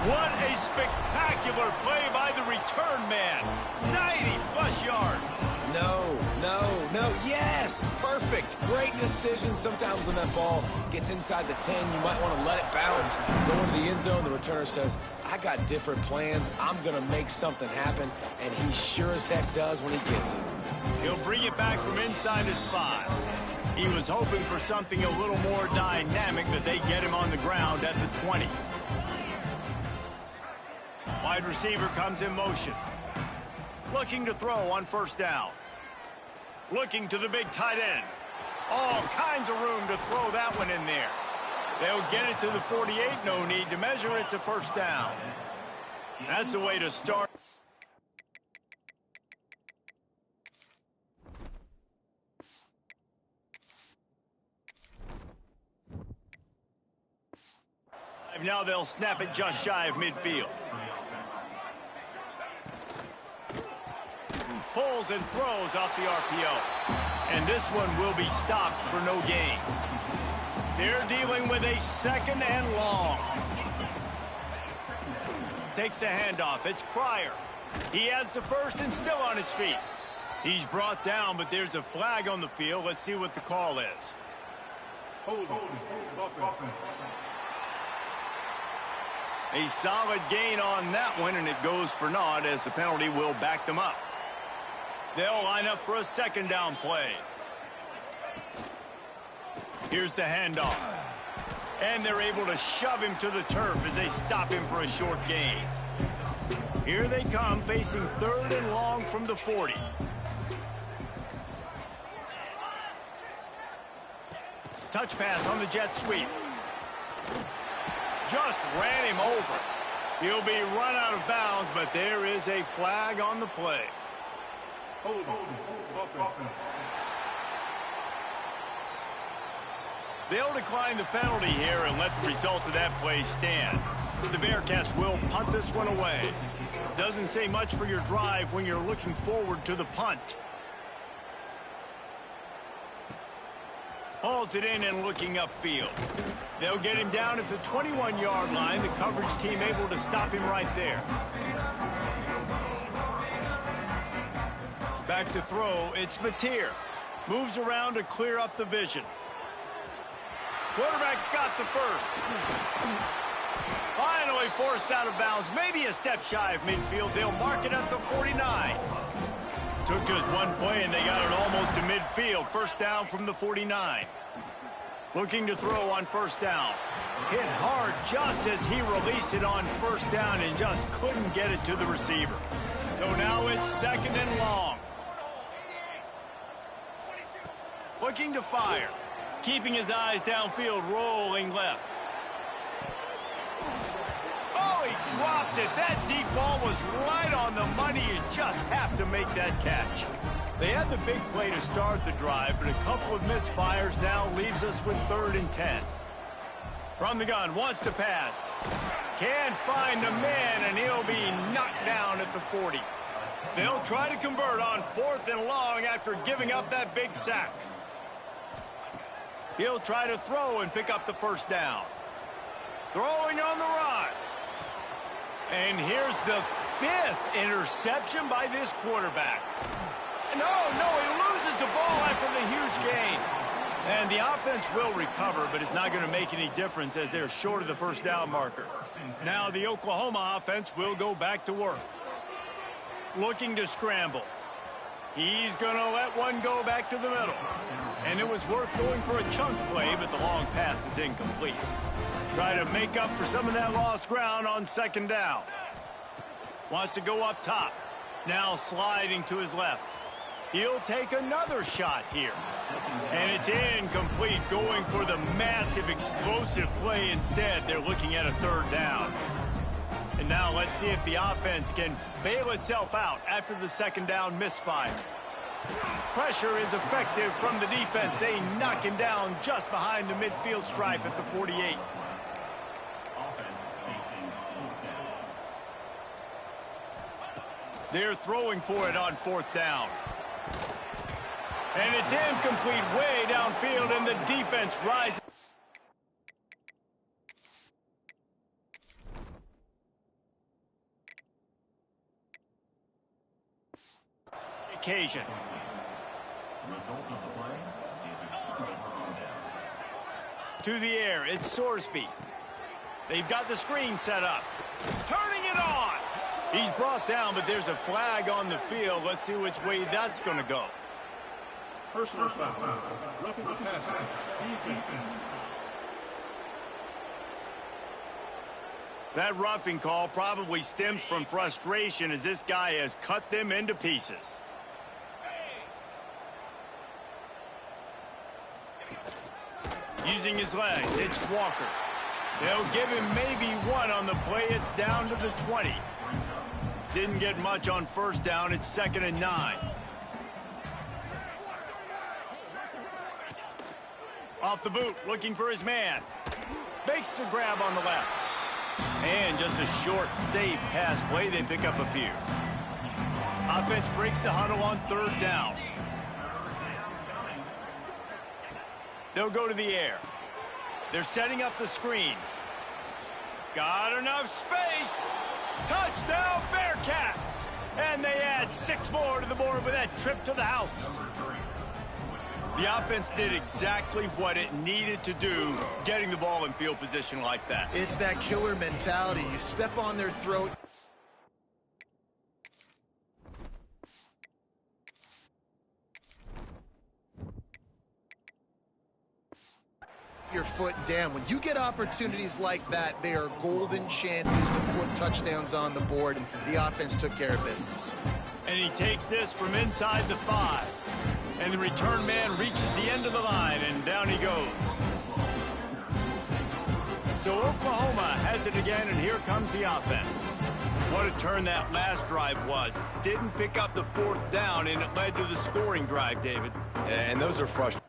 What a spectacular play by the return man. 90-plus yards. No. Yes, perfect. Great decision. Sometimes when that ball gets inside the 10, you might want to let it bounce, go into the end zone. The returner says, I got different plans. I'm going to make something happen, and he sure as heck does when he gets it. He'll bring it back from inside his 5. He was hoping for something a little more dynamic, but they get him on the ground at the 20. Wide receiver comes in motion. Looking to throw on first down. Looking to the big tight end. All kinds of room to throw that one in there. They'll get it to the 48. No need to measure. It's a first down. That's the way to start. Now they'll snap it just shy of midfield. Pulls and throws off the RPO. And this one will be stopped for no gain. They're dealing with a 2nd and long. Takes the handoff. It's Pryor. He has the first and still on his feet. He's brought down, but there's a flag on the field. Let's see what the call is. Hold. A solid gain on that one, and it goes for naught as the penalty will back them up. They'll line up for a 2nd down play. Here's the handoff. And they're able to shove him to the turf as they stop him for a short gain. Here they come, facing 3rd and long from the 40. Touch pass on the jet sweep. Just ran him over. He'll be run out of bounds, but there is a flag on the play. They'll decline the penalty here and let the result of that play stand. The Bearcats will punt this one away. Doesn't say much for your drive when you're looking forward to the punt. Hauls it in and looking upfield. They'll get him down at the 21-yard line. The coverage team able to stop him right there. Back to throw, it's Mateer. Moves around to clear up the vision. Quarterback's got the first. Finally forced out of bounds, maybe a step shy of midfield. They'll mark it at the 49. Took just one play and they got it almost to midfield. First down from the 49. Looking to throw on first down. Hit hard just as he released it on first down and just couldn't get it to the receiver. So now it's 2nd and long. Looking to fire. Keeping his eyes downfield, rolling left. Oh, he dropped it. That deep ball was right on the money. You just have to make that catch. They had the big play to start the drive, but a couple of misfires now leaves us with 3rd and 10. From the gun, wants to pass. Can't find the man, and he'll be knocked down at the 40. They'll try to convert on 4th and long after giving up that big sack. He'll try to throw and pick up the first down. Throwing on the run. And here's the 5th interception by this quarterback. No, he loses the ball after the huge gain. And the offense will recover, but it's not going to make any difference as they're short of the first down marker. Now the Oklahoma offense will go back to work. Looking to scramble. He's going to let one go back to the middle. And it was worth going for a chunk play, but the long pass is incomplete. Try to make up for some of that lost ground on 2nd down. Wants to go up top. Now sliding to his left. He'll take another shot here. And it's incomplete, going for the massive explosive play instead. They're looking at a 3rd down. And now let's see if the offense can bail itself out after the 2nd down misfire. Pressure is effective from the defense. They knock him down just behind the midfield stripe at the 48. They're throwing for it on 4th down. And it's incomplete way downfield, and the defense rises. Occasion. To the air, it's Sorsby. They've got the screen set up. Turning it on. He's brought down, but there's a flag on the field. Let's see which way that's going to go. Personal foul. Roughing the passer. Defense. That roughing call probably stems from frustration as this guy has cut them into pieces. Using his legs, it's Walker. They'll give him maybe one on the play. It's down to the 20. Didn't get much on 1st down. It's 2nd and 9. Off the boot, looking for his man. Makes the grab on the left. And just a short, safe pass play. They pick up a few. Offense breaks the huddle on 3rd down. They'll go to the air. They're setting up the screen. Got enough space. Touchdown, Bearcats! And they add 6 more to the board with that trip to the house. The offense did exactly what it needed to do, getting the ball in field position like that. It's that killer mentality. You step on their throat. Your foot down. When you get opportunities like that, they are golden chances to put touchdowns on the board. The offense took care of business. And he takes this from inside the 5. And the return man reaches the end of the line, and down he goes. So Oklahoma has it again, and here comes the offense. What a turn that last drive was. Didn't pick up the 4th down, and it led to the scoring drive, David. And those are frustrating.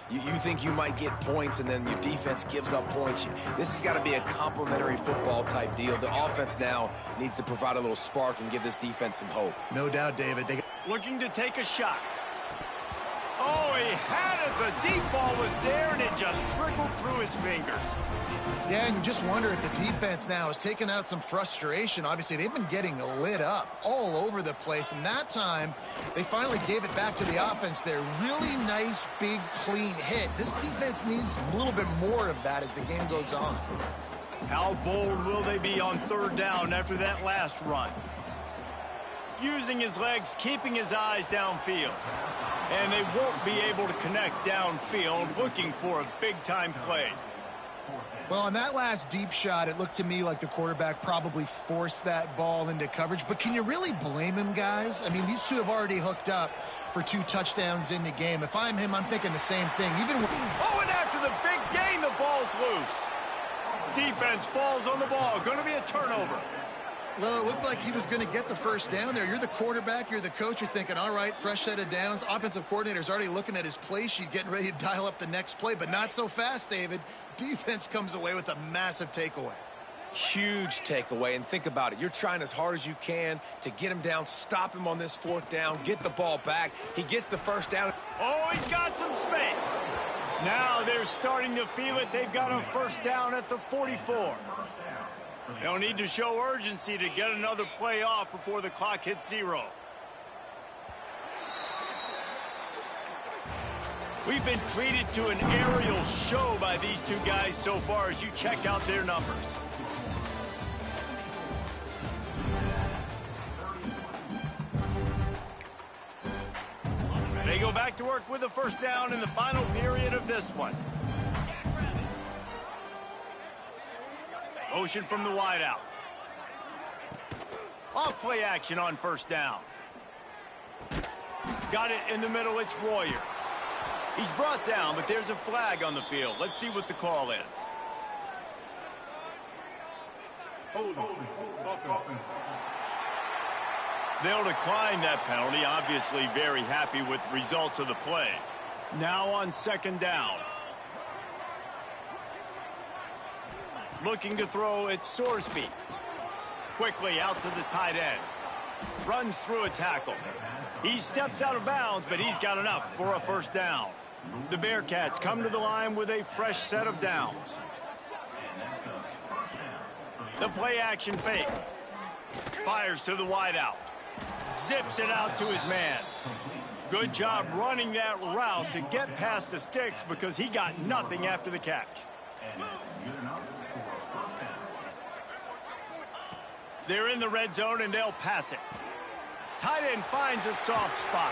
You think you might get points, and then your defense gives up points. This has got to be a complementary football type deal. The offense now needs to provide a little spark and give this defense some hope. No doubt, David. Looking to take a shot. Oh, he had it. The deep ball was there, and it just trickled through his fingers. Yeah, and you just wonder if the defense now is taking out some frustration. Obviously, they've been getting lit up all over the place, and that time they finally gave it back to the offense there. Really nice, big, clean hit. This defense needs a little bit more of that as the game goes on. How bold will they be on 3rd down after that last run? Using his legs, keeping his eyes downfield. And they won't be able to connect downfield, looking for a big-time play. Well, on that last deep shot, it looked to me like the quarterback probably forced that ball into coverage. But can you really blame him, guys? I mean, these two have already hooked up for 2 touchdowns in the game. If I'm him, I'm thinking the same thing. Even Oh, and after the big gain, the ball's loose. Defense falls on the ball. Going to be a turnover. Well, it looked like he was going to get the first down there. You're the quarterback, you're the coach, you're thinking, all right, fresh set of downs. Offensive coordinator's already looking at his play sheet, getting ready to dial up the next play, but not so fast, David. Defense comes away with a massive takeaway. Huge takeaway, and think about it. You're trying as hard as you can to get him down, stop him on this fourth down, get the ball back. He gets the first down. Oh, he's got some space. Now they're starting to feel it. They've got a first down at the 44. They'll need to show urgency to get another play off before the clock hits 0. We've been treated to an aerial show by these two guys so far as you check out their numbers. They go back to work with a first down in the final period of this one. Motion from the wideout. Off play action on first down. Got it in the middle, it's Royer. He's brought down, but there's a flag on the field. Let's see what the call is. Holding. Offense. They'll decline that penalty, obviously very happy with results of the play. Now on second down. Looking to throw, it's Sorsby. Quickly out to the tight end. Runs through a tackle. He steps out of bounds, but he's got enough for a first down. The Bearcats come to the line with a fresh set of downs. The play action fake. Fires to the wideout. Zips it out to his man. Good job running that route to get past the sticks because he got nothing after the catch. They're in the red zone and they'll pass it. Tight end finds a soft spot.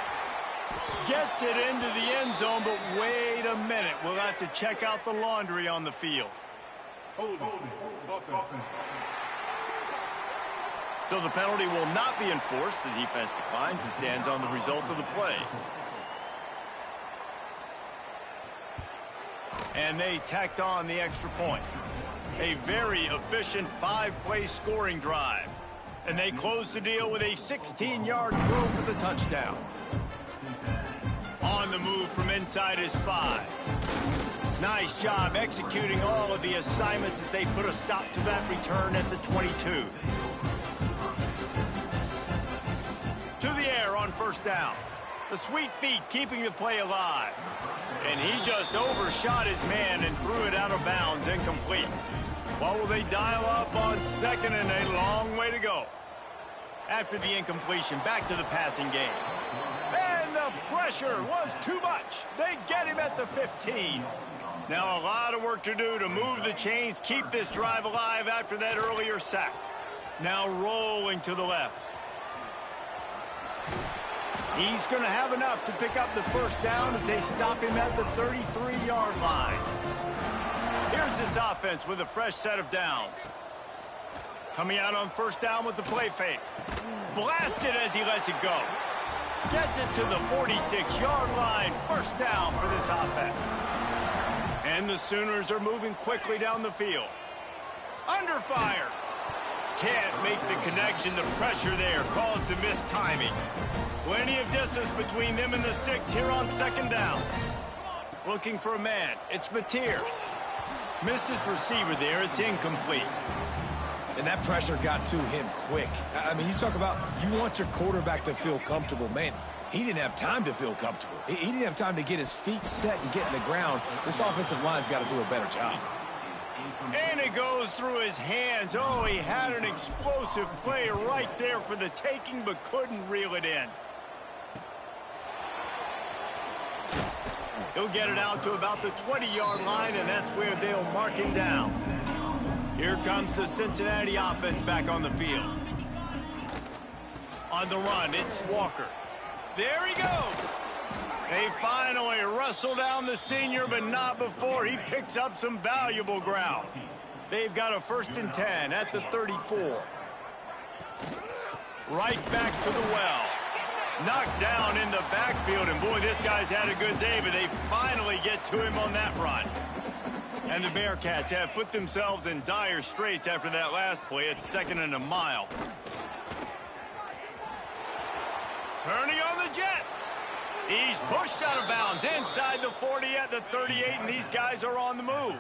Gets it into the end zone, but wait a minute. We'll have to check out the laundry on the field. Holding. Offense. So the penalty will not be enforced. The defense declines and stands on the result of the play. And they tacked on the extra point. A very efficient 5-play scoring drive. And they close the deal with a 16-yard throw for the touchdown. On the move from inside his 5. Nice job executing all of the assignments as they put a stop to that return at the 22. To the air on first down. The sweet feet keeping the play alive. And he just overshot his man and threw it out of bounds, incomplete. What will they dial up on second and a long way to go? After the incompletion, back to the passing game. And the pressure was too much. They get him at the 15. Now a lot of work to do to move the chains, keep this drive alive after that earlier sack. Now rolling to the left. He's going to have enough to pick up the first down as they stop him at the 33-yard line. Here's this offense with a fresh set of downs. Coming out on first down with the play fake. Blasted as he lets it go. Gets it to the 46-yard line. First down for this offense. And the Sooners are moving quickly down the field. Under fire. Can't make the connection. The pressure there caused the missed timing. Plenty of distance between them and the sticks here on second down. Looking for a man. It's Mateer. Missed his receiver there. It's incomplete. And that pressure got to him quick. I mean, you talk about you want your quarterback to feel comfortable. Man, he didn't have time to feel comfortable. He didn't have time to get his feet set and get in the ground. This offensive line's got to do a better job. And it goes through his hands. Oh, he had an explosive play right there for the taking, but couldn't reel it in. He'll get it out to about the 20-yard line, and that's where they'll mark him down. Here comes the Cincinnati offense back on the field. On the run, it's Walker. There he goes. They finally wrestle down the senior, but not before he picks up some valuable ground. They've got a 1st and 10 at the 34. Right back to the well. Knocked down in the backfield, and boy, this guy's had a good day, but they finally get to him on that run. And the Bearcats have put themselves in dire straits after that last play. It's 2nd and a mile. Turning on the Jets. He's pushed out of bounds inside the 40 at the 38, and these guys are on the move.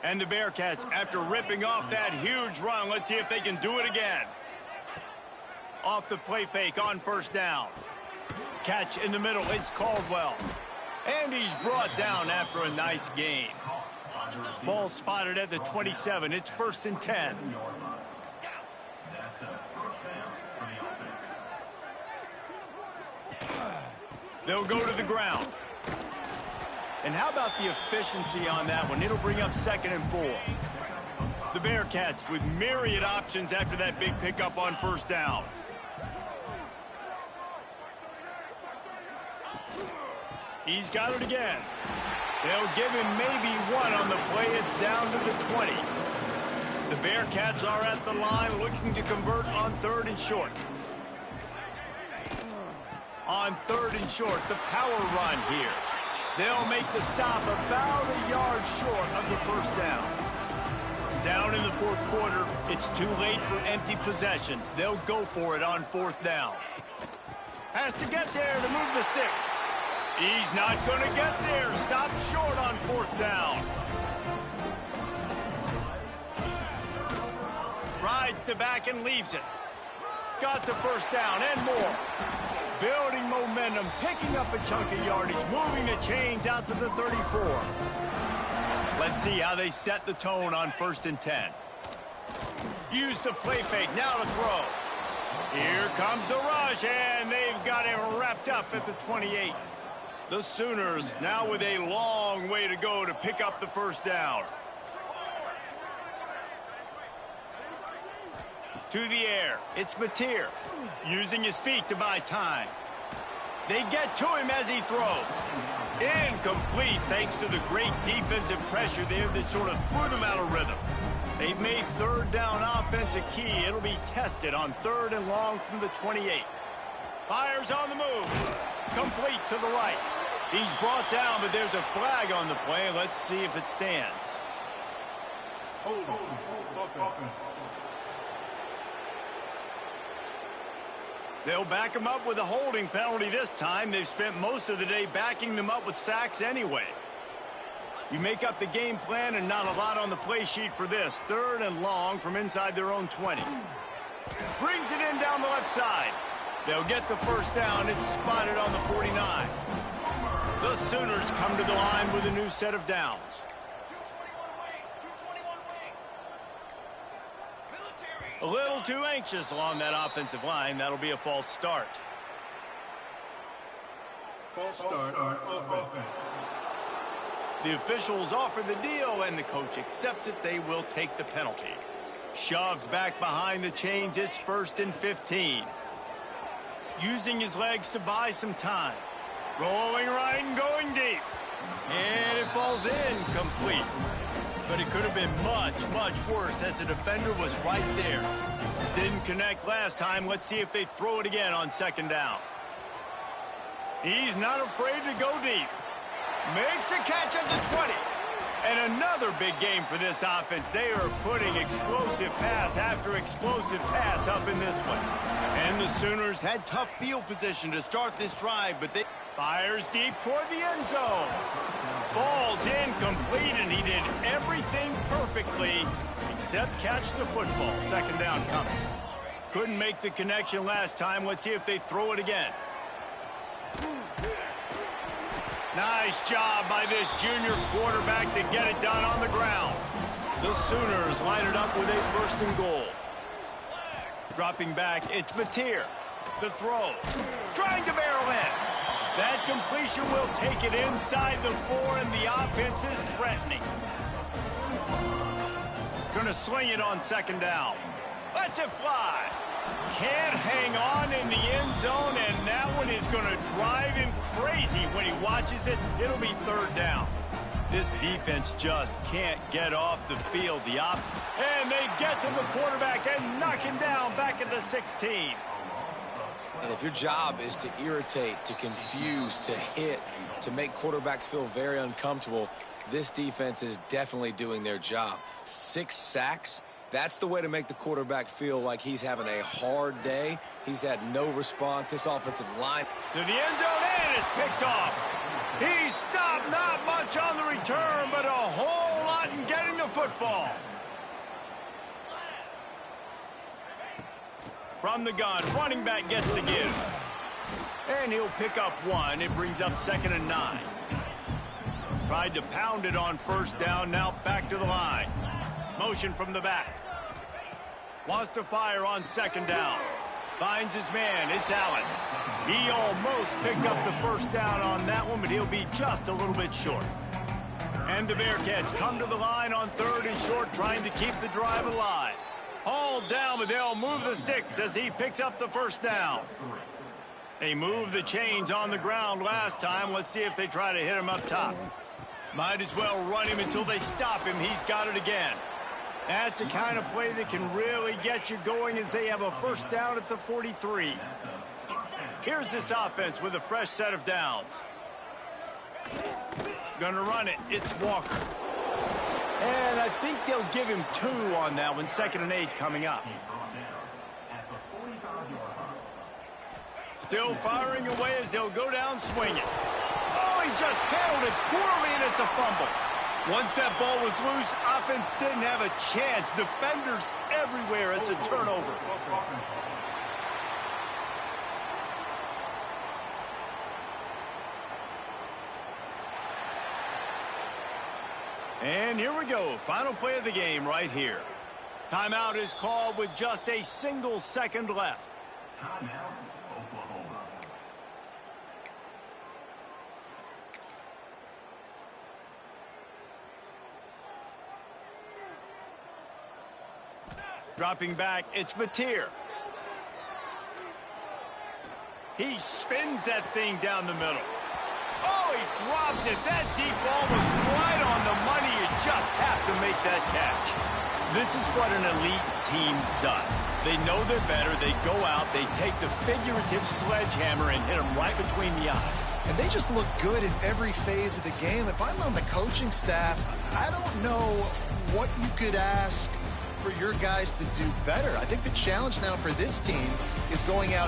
And the Bearcats, after ripping off that huge run, let's see if they can do it again. Off the play fake on 1st down. Catch in the middle, it's Caldwell. And he's brought down after a nice gain. Ball spotted at the 27. It's 1st and 10. They'll go to the ground. And how about the efficiency on that one? It'll bring up 2nd and 4. The Bearcats with myriad options after that big pickup on 1st down. He's got it again. They'll give him maybe one on the play. It's down to the 20. The Bearcats are at the line looking to convert on 3rd and short. On 3rd and short, the power run here. They'll make the stop about a yard short of the 1st down. Down in the 4th quarter, it's too late for empty possessions. They'll go for it on 4th down. Has to get there to move the sticks. He's not going to get there. Stop short on 4th down. Rides to back and leaves it. Got the 1st down and more. Building momentum, picking up a chunk of yardage, moving the chains out to the 34. Let's see how they set the tone on 1st and 10. Use the play fake, now to throw. Here comes the rush, and they've got him wrapped up at the 28. The Sooners now with a long way to go to pick up the 1st down. To the air, it's Mateer, using his feet to buy time. They get to him as he throws. Incomplete thanks to the great defensive pressure there that sort of threw them out of rhythm. They've made 3rd down offense a key. It'll be tested on 3rd and long from the 28. Fires on the move. Complete to the right. He's brought down, but there's a flag on the play. Let's see if it stands. Hold on. They'll back him up with a holding penalty this time. They've spent most of the day backing them up with sacks anyway. You make up the game plan and not a lot on the play sheet for this. 3rd and long from inside their own 20. Brings it in down the left side. They'll get the 1st down. It's spotted on the 49. The Sooners come to the line with a new set of downs. A little too anxious along that offensive line. That'll be a false start. False start on offense. The officials offer the deal, and the coach accepts it. They will take the penalty. Shoves back behind the chains. It's 1st and 15. Using his legs to buy some time. Rolling right and going deep. And it falls in complete. But it could have been much, much worse as the defender was right there. Didn't connect last time. Let's see if they throw it again on 2nd down. He's not afraid to go deep. Makes a catch at the 20. And another big game for this offense. They are putting explosive pass after explosive pass up in this one. And the Sooners had tough field position to start this drive, but they fires deep toward the end zone. Falls incomplete, and he did everything perfectly except catch the football. 2nd down coming. Couldn't make the connection last time. Let's see if they throw it again. Nice job by this junior quarterback to get it done on the ground. The Sooners line it up with a 1st and goal. Dropping back, it's Mateer. The throw. Trying to barrel in. That completion will take it inside the 4, and the offense is threatening. Gonna sling it on 2nd down. Lets it fly. Can't hang on in the end zone, and that one is going to drive him crazy when he watches it. It'll be 3rd down. This defense just can't get off the field. And they get to the quarterback and knock him down back at the 16. And if your job is to irritate, to confuse, to hit, to make quarterbacks feel very uncomfortable, this defense is definitely doing their job. 6 sacks. That's the way to make the quarterback feel like he's having a hard day. He's had no response. This offensive line. To the end zone, and it's picked off. He stopped, not much on the return, but a whole lot in getting the football. From the gun, running back gets the give. And he'll pick up 1. It brings up 2nd and 9. Tried to pound it on first down, now back to the line. Motion from the back. Wants to fire on 2nd down. Finds his man, it's Allen. He almost picked up the first down on that one, but he'll be just a little bit short. And the Bearcats come to the line on 3rd and short, trying to keep the drive alive. Hauled down, but they'll move the sticks as he picks up the first down. They moved the chains on the ground last time. Let's see if they try to hit him up top. Might as well run him until they stop him. He's got it again. That's the kind of play that can really get you going as they have a first down at the 43. Here's this offense with a fresh set of downs. Gonna run it. It's Walker. And I think they'll give him 2 on that one. 2nd and 8 coming up. Still firing away as they'll go down swinging. Oh, he just handled it poorly, and it's a fumble. Once that ball was loose, offense didn't have a chance. Defenders everywhere. It's a turnover. And here we go. Final play of the game right here. Timeout is called with just a single second left. Timeout, Oklahoma. Dropping back, it's Mateer. He spins that thing down the middle. Oh, he dropped it. That deep ball was right on the money. You just have to make that catch. This is what an elite team does. They know they're better. They go out. They take the figurative sledgehammer and hit them right between the eyes. And they just look good in every phase of the game. If I'm on the coaching staff, I don't know what you could ask for your guys to do better. I think the challenge now for this team is going out